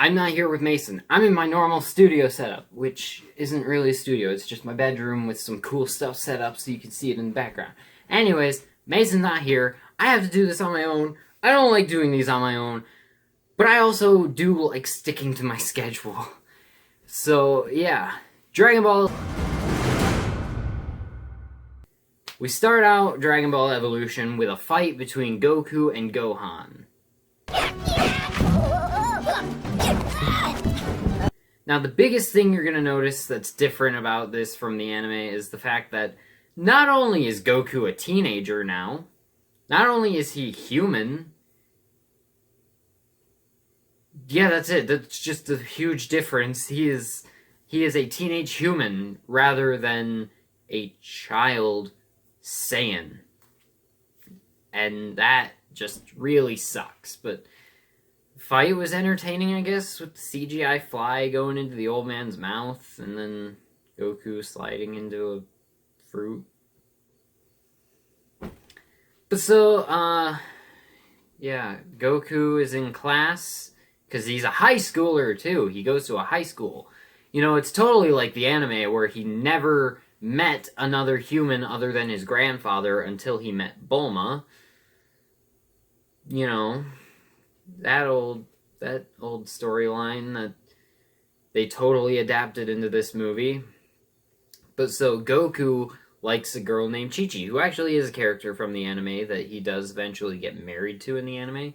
I'm not here with Mason. I'm in my normal studio setup, which isn't really a studio. It's just my bedroom with some cool stuff set up so you can see it in the background. Anyways, Mason's not here. I have to do this on my own. I don't like doing these on my own, but I also do like sticking to my schedule. So, yeah. Dragon Ball. We start out Dragon Ball Evolution with a fight between Goku and Gohan. Now, the biggest thing you're going to notice that's different about this from the anime is the fact that not only is Goku a teenager now, not only is he human. Yeah, that's it. That's just a huge difference. He is a teenage human rather than a child Saiyan. And that just really sucks, but fight was entertaining, I guess, with the CGI fly going into the old man's mouth, and then Goku sliding into a fruit. But so, yeah, Goku is in class, because he's a high schooler, too. He goes to a high school. You know, it's totally like the anime, where he never met another human other than his grandfather until he met Bulma. You know, that old storyline that they totally adapted into this movie. But so Goku likes a girl named Chi-Chi, who actually is a character from the anime that he does eventually get married to in the anime.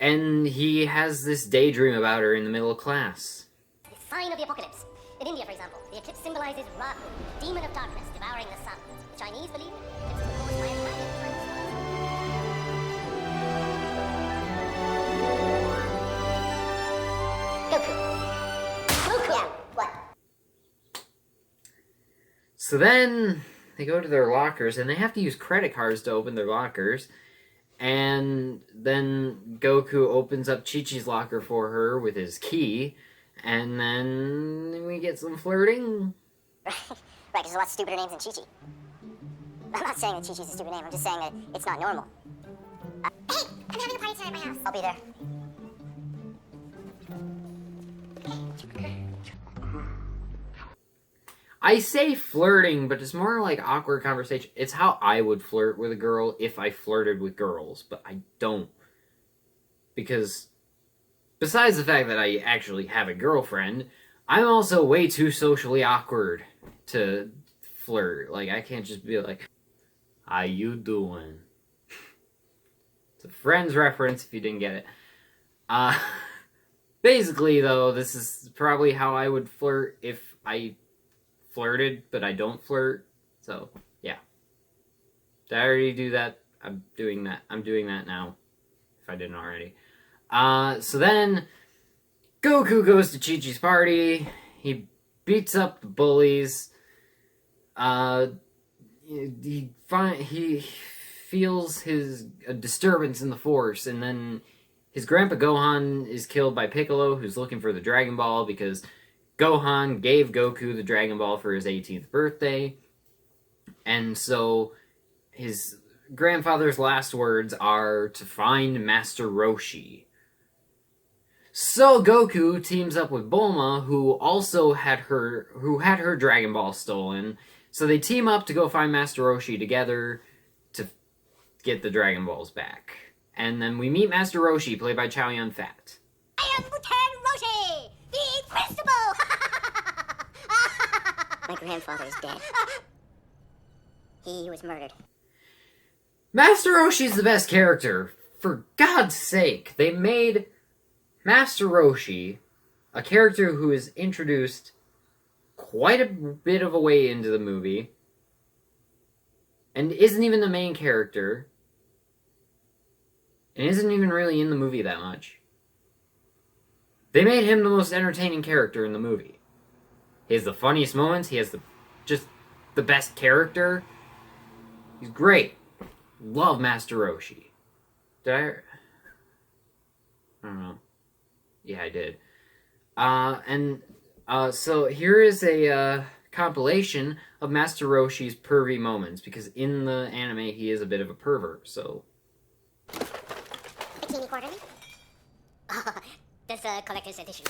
And he has this daydream about her in the middle of class. The sign of the apocalypse. In India, for example, the eclipse symbolizes Rahu, demon of darkness devouring the sun. The Chinese believe it is caused by a dragon. So then they go to their lockers, and they have to use credit cards to open their lockers. And then Goku opens up Chi-Chi's locker for her with his key, and then we get some flirting. Right, because there's a lot stupider names than Chi-Chi. I'm not saying that Chi-Chi's a stupid name, I'm just saying that it's not normal. Hey, I'm having a party tonight at my house. I'll be there. I say flirting, but it's more like awkward conversation. It's how I would flirt with a girl if I flirted with girls, but I don't. Because, besides the fact that I actually have a girlfriend, I'm also way too socially awkward to flirt. Like, I can't just be like, how you doing? It's a Friends reference if you didn't get it. Basically, though, this is probably how I would flirt if I flirted, but I don't flirt. So, yeah. Did I already do that? I'm doing that. I'm doing that now, if I didn't already. So then, Goku goes to Chi-Chi's party. He beats up the bullies. He feels a disturbance in the force, and then his grandpa Gohan is killed by Piccolo, who's looking for the Dragon Ball, because Gohan gave Goku the Dragon Ball for his 18th birthday. And so his grandfather's last words are to find Master Roshi. So Goku teams up with Bulma, who also had her Dragon Ball stolen. So they team up to go find Master Roshi together to get the Dragon Balls back. And then we meet Master Roshi, played by Chow Yun-Fat. I am Lieutenant Roshi, the principal! My grandfather is dead. He was murdered. Master Roshi's the best character. For God's sake, they made Master Roshi a character who is introduced quite a bit of a way into the movie and isn't even the main character and isn't even really in the movie that much. They made him the most entertaining character in the movie. He has the funniest moments. He has just the best character. He's great. Love Master Roshi. Did I don't know. Yeah, I did. So here is a compilation of Master Roshi's pervy moments, because in the anime he is a bit of a pervert, so... Bikini Quarterly? Does this collector's edition.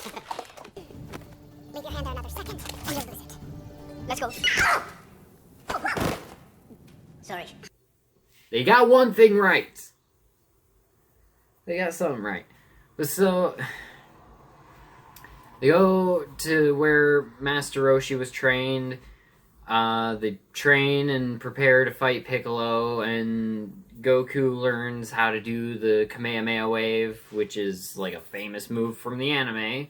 Leave your hand there another second, and you'll lose it. Let's go. Sorry. They got one thing right. They got something right. But so... They go to where Master Roshi was trained. They train and prepare to fight Piccolo, and Goku learns how to do the Kamehameha Wave, which is like a famous move from the anime.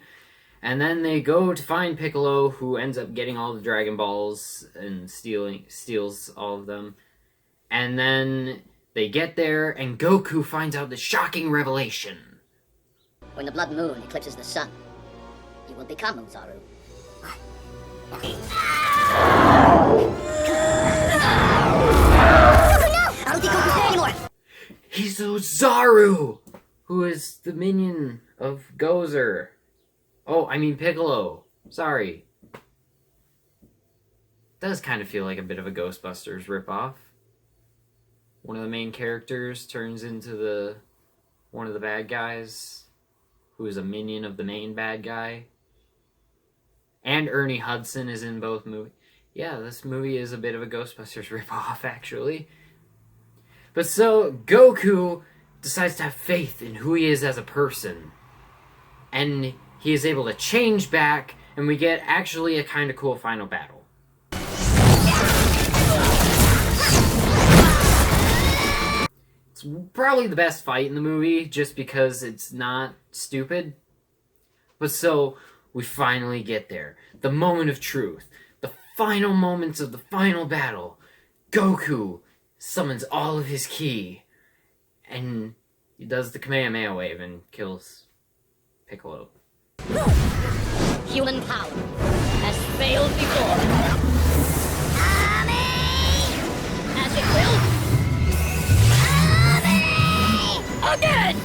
And then they go to find Piccolo, who ends up getting all the Dragon Balls and steals all of them. And then they get there, and Goku finds out the shocking revelation. When the blood moon eclipses the sun, you will become Uzaru. Okay. Oh no! I don't think Goku's there anymore! He's Uzaru, who is the minion of Gozer. Oh, I mean Piccolo. Sorry. Does kind of feel like a bit of a Ghostbusters ripoff. One of the main characters turns into one of the bad guys, who is a minion of the main bad guy. And Ernie Hudson is in both movies. Yeah, this movie is a bit of a Ghostbusters ripoff, actually. But so, Goku decides to have faith in who he is as a person. And he is able to change back, and we get actually a kind of cool final battle. It's probably the best fight in the movie, just because it's not stupid. But so... we finally get there. The moment of truth. The final moments of the final battle. Goku summons all of his ki. And he does the Kamehameha Wave and kills Piccolo. Human power has failed before. As it will. Again!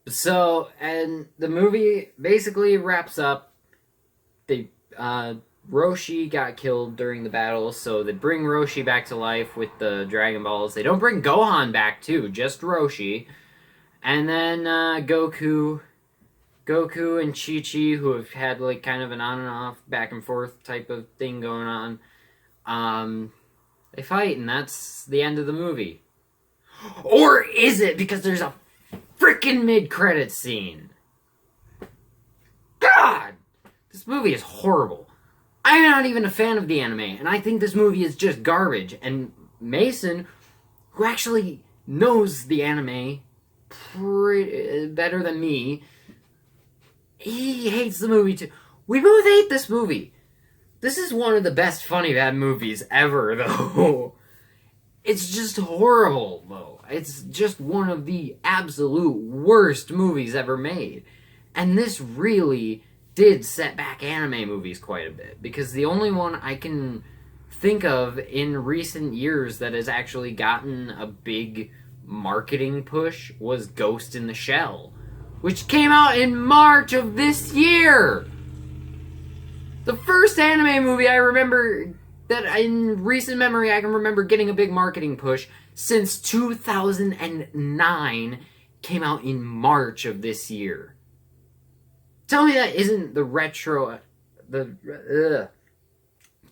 So, and the movie basically wraps up. Roshi got killed during the battle, so they bring Roshi back to life with the Dragon Balls. They don't bring Gohan back, too, just Roshi. And then, Goku and Chi-Chi, who have had, like, kind of an on and off, back and forth type of thing going on, they fight, and that's the end of the movie. Or is it? Because there's a freaking mid-credits scene. God! This movie is horrible. I'm not even a fan of the anime, and I think this movie is just garbage. And Mason, who actually knows the anime better than me, he hates the movie too. We both hate this movie. This is one of the best Funny Bad movies ever, though. It's just horrible, though. It's just one of the absolute worst movies ever made. And this really did set back anime movies quite a bit, because the only one I can think of in recent years that has actually gotten a big marketing push was Ghost in the Shell, which came out in March of this year! The first anime movie I remember that in recent memory I can remember getting a big marketing push since 2009 came out in March of this year. Tell me that isn't the retro...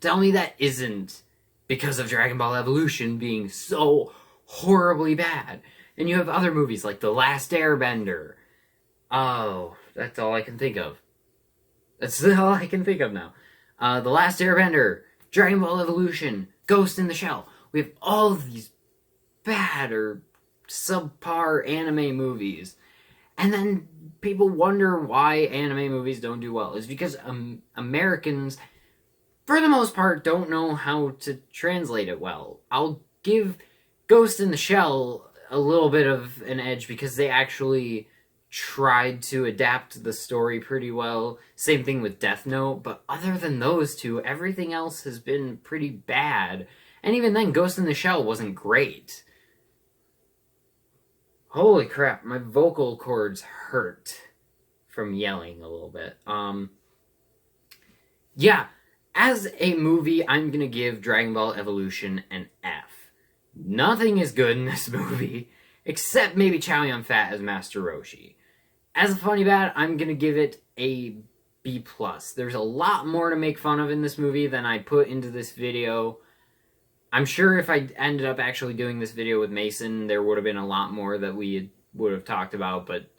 Tell me that isn't because of Dragon Ball Evolution being so horribly bad. And you have other movies like The Last Airbender. Oh, that's all I can think of. That's all I can think of now. The Last Airbender, Dragon Ball Evolution, Ghost in the Shell. We have all of these bad or subpar anime movies. And then people wonder why anime movies don't do well. It's because Americans, for the most part, don't know how to translate it well. I'll give Ghost in the Shell a little bit of an edge because they actually tried to adapt the story pretty well. Same thing with Death Note, but other than those two, everything else has been pretty bad. And even then, Ghost in the Shell wasn't great. Holy crap, my vocal cords hurt from yelling a little bit. Yeah, As a movie, I'm gonna give Dragon Ball Evolution an F. Nothing is good in this movie, except maybe Chow Yun-fat as Master Roshi. As a funny bad, I'm gonna give it a B+. There's a lot more to make fun of in this movie than I put into this video. I'm sure if I ended up actually doing this video with Mason, there would have been a lot more that we would have talked about, but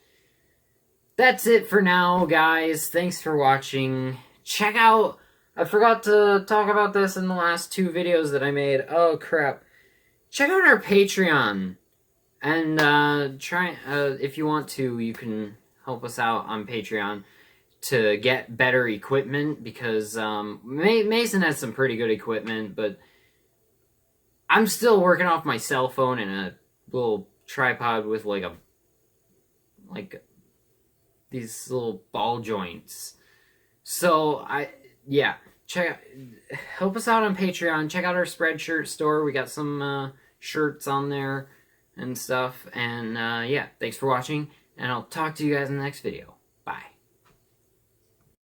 that's it for now, guys. Thanks for watching. Check out... I forgot to talk about this in the last 2 videos that I made. Oh, crap. Check out our Patreon. And if you want to, you can help us out on Patreon to get better equipment, because Mason has some pretty good equipment, but I'm still working off my cell phone and a little tripod with like these little ball joints. So help us out on Patreon. Check out our Spreadshirt store. We got some shirts on there and stuff. And yeah, thanks for watching, and I'll talk to you guys in the next video.